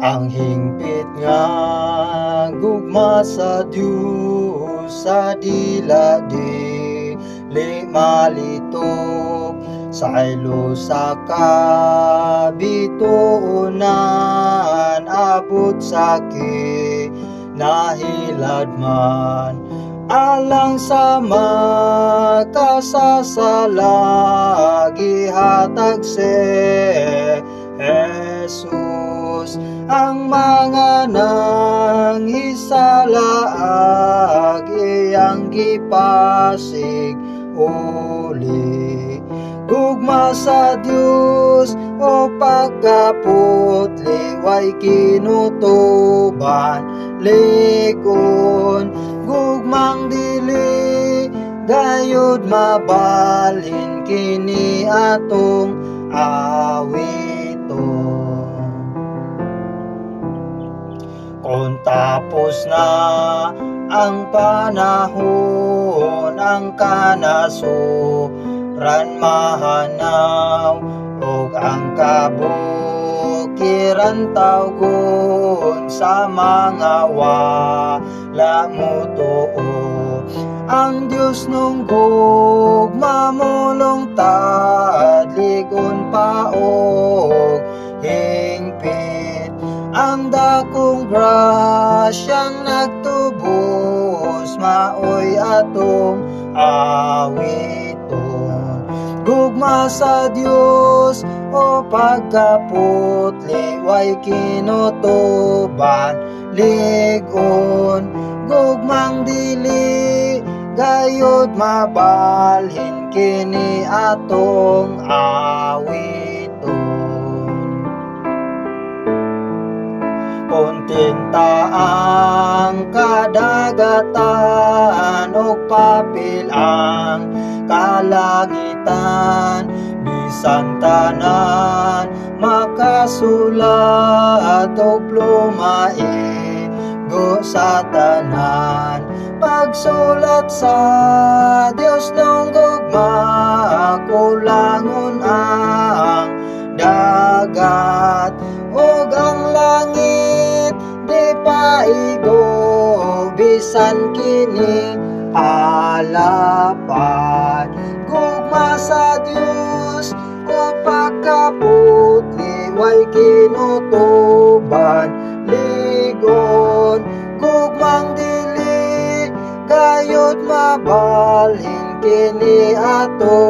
Ang hingpit nga gugma sa Dios sa dila dili malitok saylo sa kabituunan abot sa nahilad man alang sa makasasala gihatag si Jesus ang mga nangisalaag iyang gipasig uli gugma sa Dios o pagkaputli way kinutuban likon gugmang dili gayud mabalhin kini atong awiton. Kung tapos na ang panahon ang kanasuran mahanaw ug ang kabukiran tawgon sa mga wala mutuo ang Dios nung gugma mulong tadligon paog hingpit ang dakong grasyang nagtubos maoy atong awiton gugma sa Dios o pagkaputli way kinutuban ligon gugmang dili gayud mabalhin kini atong awiton. Kontinta ang kadagatan o papel ang kalangitan bisan tanan makasulat o plumai go sa tanan pagsulat sa Dios nung gugma kulangon ang dagat ug ang langit di paigo bisan kini alapad gugma sa Dios o pagkaputli way kinutuban ligon gugmang dili gayud mabalhin kini ato